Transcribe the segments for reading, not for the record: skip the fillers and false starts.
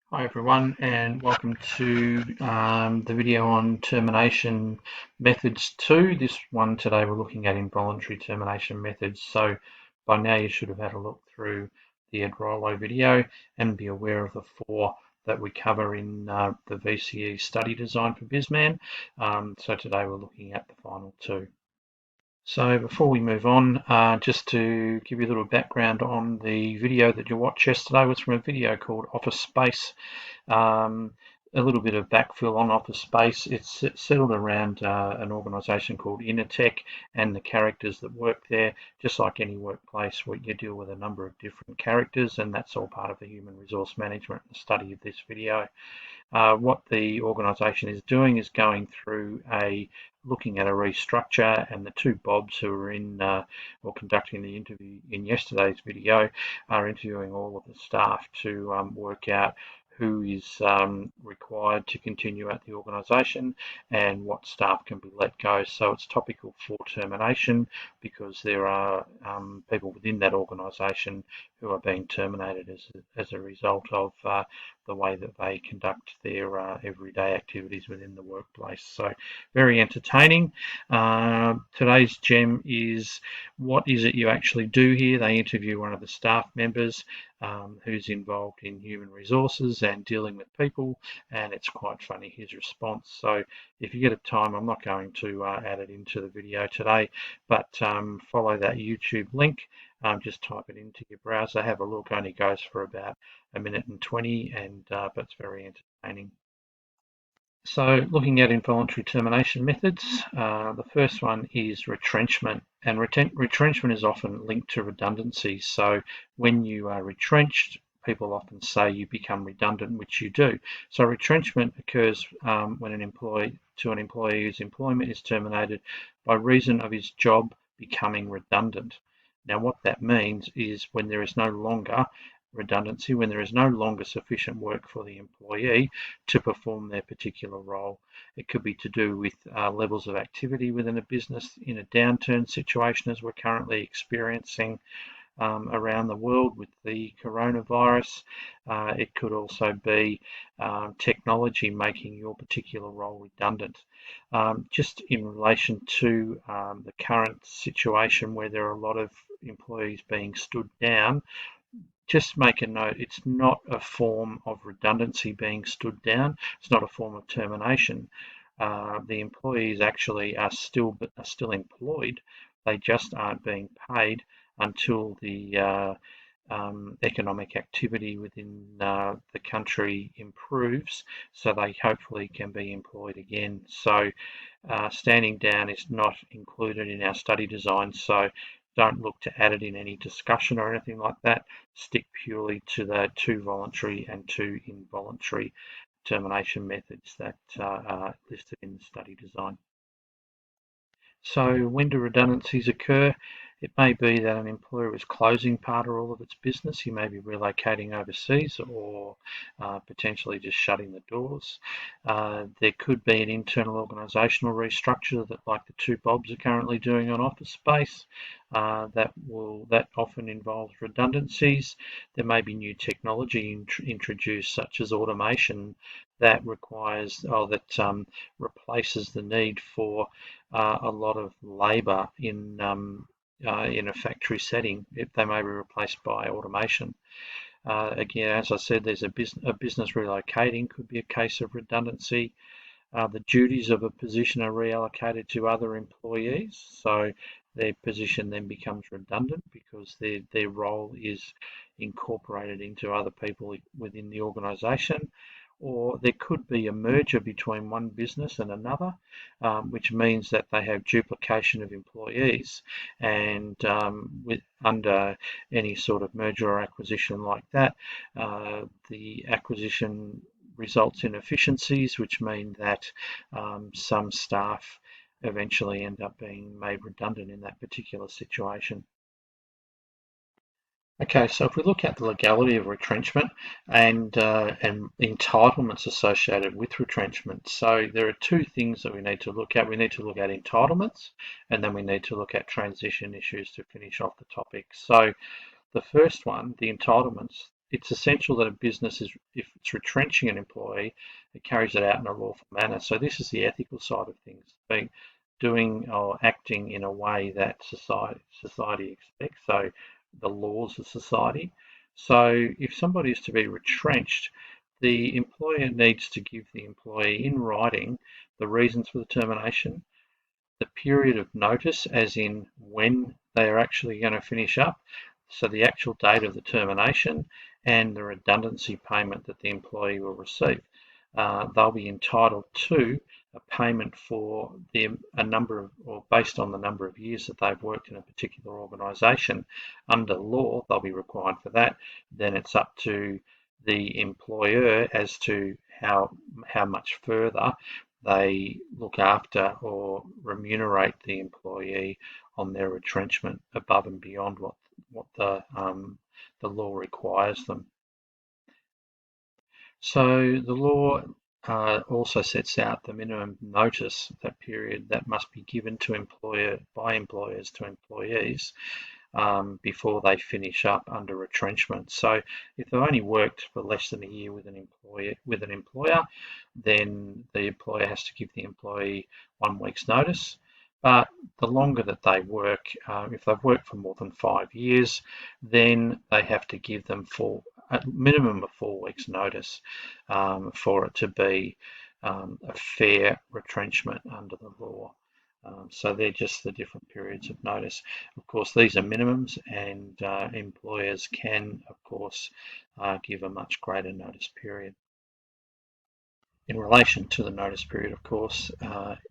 Hi everyone, and welcome to the video on termination methods 2. This one today we're looking at involuntary termination methods. So by now you should have had a look through the Ed Rollo video and be aware of the four that we cover in the VCE study design for BizMan. So today we're looking at the final two. So before we move on, just to give you a little background on the video that you watched yesterday was from a video called Office Space. A little bit of backfill on Office Space. It's settled around an organisation called Intertech and the characters that work there. Just like any workplace, where you deal with a number of different characters, and that's all part of the human resource management and study of this video. What the organisation is doing is going through looking at a restructure, and the two Bobs who are or conducting the interview in yesterday's video are interviewing all of the staff to work out who is required to continue at the organisation and what staff can be let go. So it's topical for termination because there are people within that organisation who are being terminated as a result of the way that they conduct their everyday activities within the workplace. So very entertaining. Today's gem is what is it you actually do here? They interview one of the staff members who's involved in human resources and dealing with people, and it's quite funny, his response. So if you get a time, I'm not going to add it into the video today, but follow that YouTube link. Just type it into your browser, have a look. Only goes for about a minute and 20, but it's very entertaining. So looking at involuntary termination methods, the first one is retrenchment, and retrenchment is often linked to redundancy. So when you are retrenched, people often say you become redundant, which you do. So retrenchment occurs when an employee whose employment is terminated by reason of his job becoming redundant. Now what that means is when there is no longer redundancy, when there is no longer sufficient work for the employee to perform their particular role. It could be to do with levels of activity within a business in a downturn situation as we're currently experiencing around the world with the coronavirus. It could also be technology making your particular role redundant. Just in relation to the current situation where there are a lot of employees being stood down, just make a note, it's not a form of redundancy being stood down. It's not a form of termination. The employees actually are still employed. They just aren't being paid until the economic activity within the country improves, so they hopefully can be employed again. So standing down is not included in our study design, so don't look to add it in any discussion or anything like that. Stick purely to the two voluntary and two involuntary termination methods that are listed in the study design. So when do redundancies occur? It may be that an employer is closing part or all of its business. He may be relocating overseas or potentially just shutting the doors. There could be an internal organisational restructure that, like the two Bobs are currently doing on Office Space, that often involves redundancies. There may be new technology introduced, such as automation, that replaces the need for a lot of labour in a factory setting. They may be replaced by automation. Again, as I said, there's a business relocating could be a case of redundancy. The duties of a position are reallocated to other employees, so their position then becomes redundant because their role is incorporated into other people within the organisation. Or there could be a merger between one business and another, which means that they have duplication of employees, and under any sort of merger or acquisition like that, the acquisition results in efficiencies, which mean that some staff eventually end up being made redundant in that particular situation. Okay, so if we look at the legality of retrenchment and the entitlements associated with retrenchment, so there are two things that we need to look at. We need to look at entitlements, and then we need to look at transition issues to finish off the topic. So the first one, the entitlements, it's essential that a business is, if it's retrenching an employee, it carries it out in a lawful manner. So this is the ethical side of things, being doing or acting in a way that society expects. So the laws of society. So if somebody is to be retrenched, the employer needs to give the employee in writing the reasons for the termination, the period of notice, as in when they are actually going to finish up, so the actual date of the termination, and the redundancy payment that the employee will receive. They'll be entitled to a payment for a number of, or based on the number of years that they've worked in a particular organisation. Under law, they'll be required for that. Then it's up to the employer as to how much further they look after or remunerate the employee on their retrenchment above and beyond what the law requires them. So the law also sets out the minimum notice, that period that must be given to employers to employees before they finish up under retrenchment. So if they've only worked for less than a year with an employer, then the employer has to give the employee 1 week's notice. But the longer that they work, if they've worked for more than 5 years, then they have to give them a minimum of 4 weeks notice for it to be a fair retrenchment under the law. So they're just the different periods of notice. Of course, these are minimums, and employers can, of course, give a much greater notice period. In relation to the notice period, of course,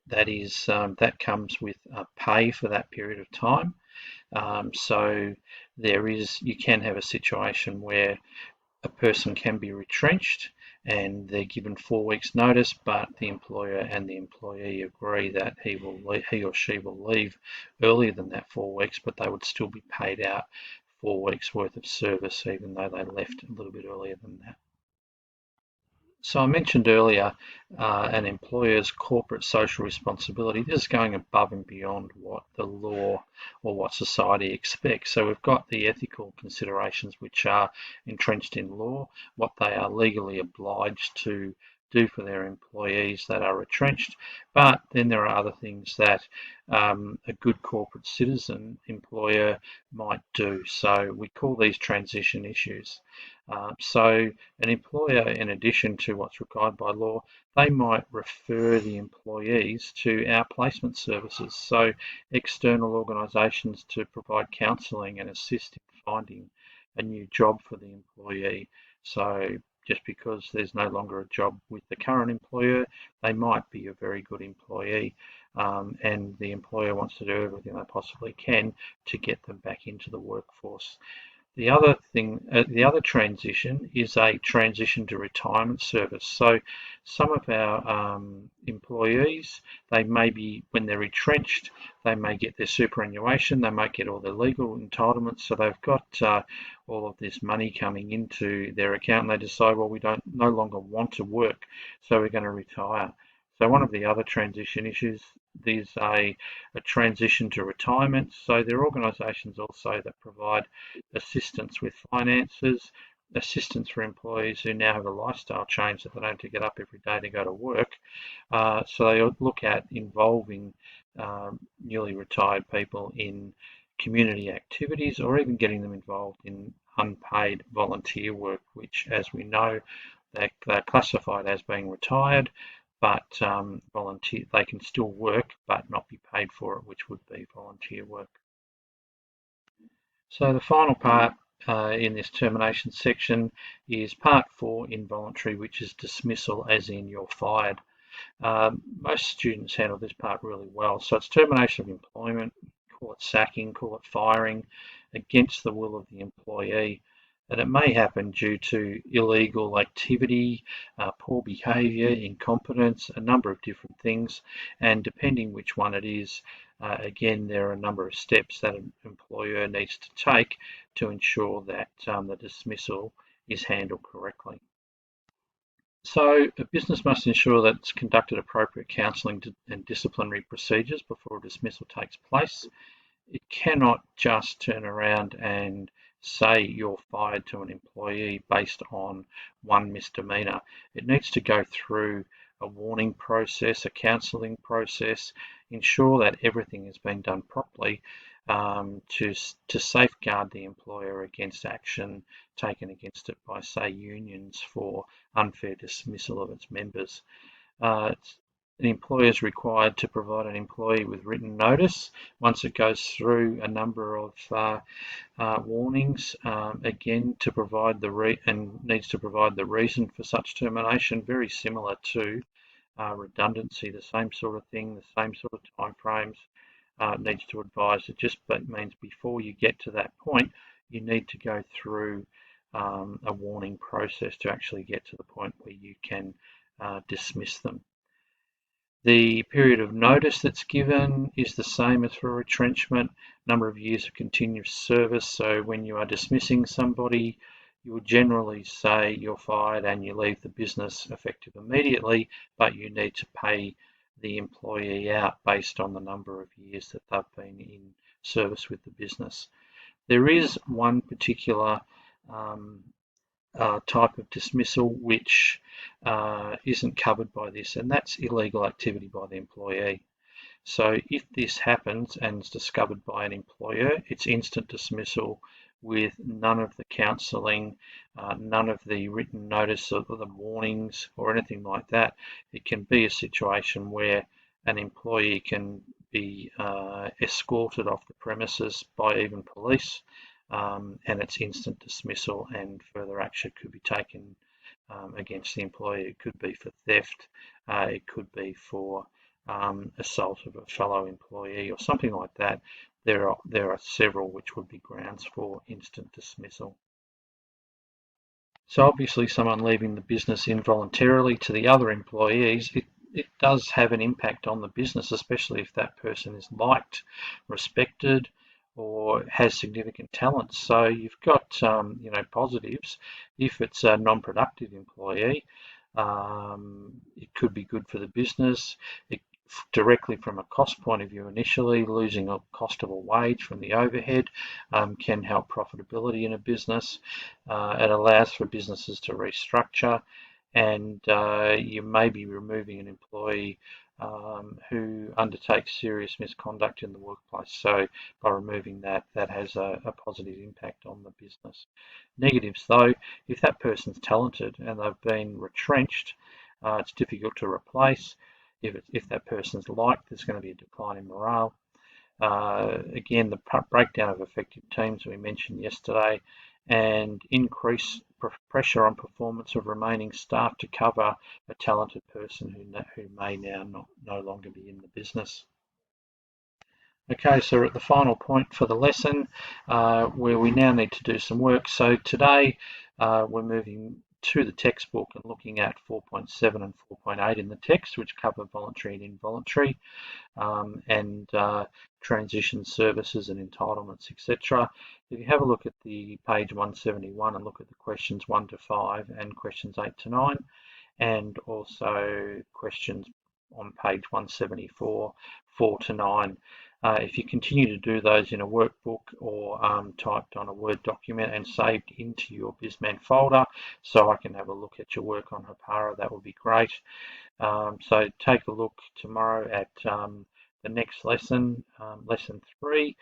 that comes with pay for that period of time. So you can have a situation where a person can be retrenched and they're given 4 weeks notice, but the employer and the employee agree that he or she will leave earlier than that 4 weeks, but they would still be paid out 4 weeks worth of service, even though they left a little bit earlier than that. So I mentioned earlier an employer's corporate social responsibility. This is going above and beyond what the law or what society expects. So we've got the ethical considerations which are entrenched in law, what they are legally obliged to do for their employees that are retrenched. But then there are other things that a good corporate citizen employer might do. So we call these transition issues. So an employer, in addition to what's required by law, they might refer the employees to outplacement services, so external organisations to provide counselling and assist in finding a new job for the employee. So just because there's no longer a job with the current employer, they might be a very good employee, and the employer wants to do everything they possibly can to get them back into the workforce. The other transition is a transition to retirement service. So some of our employees, they may be, when they're retrenched, they may get their superannuation, they might get all their legal entitlements, so they've got all of this money coming into their account, and they decide, well, we no longer want to work, so we're going to retire. So one of the other transition issues is a transition to retirement. So there are organisations also that provide assistance with finances, assistance for employees who now have a lifestyle change that they don't have to get up every day to go to work. So they look at involving newly retired people in community activities, or even getting them involved in unpaid volunteer work, which, as we know, they're classified as being retired, but they can still work but not be paid for it, which would be volunteer work. So the final part in this termination section is part 4, involuntary, which is dismissal, as in you're fired. Most students handle this part really well. So it's termination of employment, call it sacking, call it firing, against the will of the employee. And it may happen due to illegal activity, poor behaviour, incompetence, a number of different things. And depending which one it is, again, there are a number of steps that an employer needs to take to ensure that the dismissal is handled correctly. So a business must ensure that it's conducted appropriate counselling and disciplinary procedures before a dismissal takes place. It cannot just turn around and say you're fired to an employee based on one misdemeanor, it needs to go through a warning process, a counselling process, ensure that everything has been done properly to safeguard the employer against action taken against it by, say, unions for unfair dismissal of its members. The employer is required to provide an employee with written notice once it goes through a number of warnings, again to provide and needs to provide the reason for such termination, very similar to redundancy, the same sort of thing, the same sort of timeframes. Needs to advise. It just means before you get to that point, you need to go through a warning process to actually get to the point where you can dismiss them. The period of notice that's given is the same as for retrenchment, number of years of continuous service. So when you are dismissing somebody, you would generally say you're fired and you leave the business effective immediately, but you need to pay the employee out based on the number of years that they've been in service with the business. There is one particular type of dismissal which isn't covered by this, and that's illegal activity by the employee. So if this happens and is discovered by an employer, it's instant dismissal with none of the counselling, none of the written notice of the warnings or anything like that. It can be a situation where an employee can be escorted off the premises by even police, and it's instant dismissal, and further action could be taken against the employee. It could be for theft, it could be for assault of a fellow employee or something like that. There are several which would be grounds for instant dismissal. So obviously someone leaving the business involuntarily to the other employees, it does have an impact on the business, especially if that person is liked, respected, or has significant talents. So you've got positives. If it's a non-productive employee, it could be good for the business. Directly from a cost point of view, initially losing a cost of a wage from the overhead can help profitability in a business. It allows for businesses to restructure, and you may be removing an employee who undertakes serious misconduct in the workplace. So by removing that, that has a positive impact on the business. Negatives though, if that person's talented and they've been retrenched, it's difficult to replace. If that person's liked, there's going to be a decline in morale. Again, the breakdown of effective teams we mentioned yesterday, and increase pressure on performance of remaining staff to cover a talented person who may now no longer be in the business. Okay, so we're at the final point for the lesson where we now need to do some work. So today we're moving to the textbook and looking at 4.7 and 4.8 in the text, which cover voluntary and involuntary, and transition services and entitlements, etc. If you have a look at the page 171 and look at the questions 1 to 5 and questions 8 to 9, and also questions on page 174, 4 to 9. If you continue to do those in a workbook or typed on a Word document and saved into your BizMan folder so I can have a look at your work on Hapara, that would be great. So take a look tomorrow at the next lesson, lesson 3.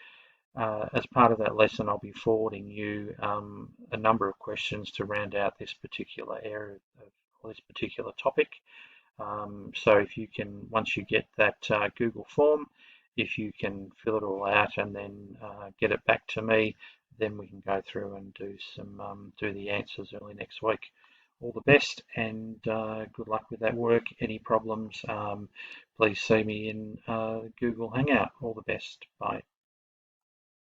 As part of that lesson, I'll be forwarding you a number of questions to round out this particular area or this particular topic. So if you can, once you get that Google form, if you can fill it all out and then get it back to me, then we can go through and do the answers early next week. All the best and good luck with that work. Any problems, please see me in Google Hangout. All the best. Bye.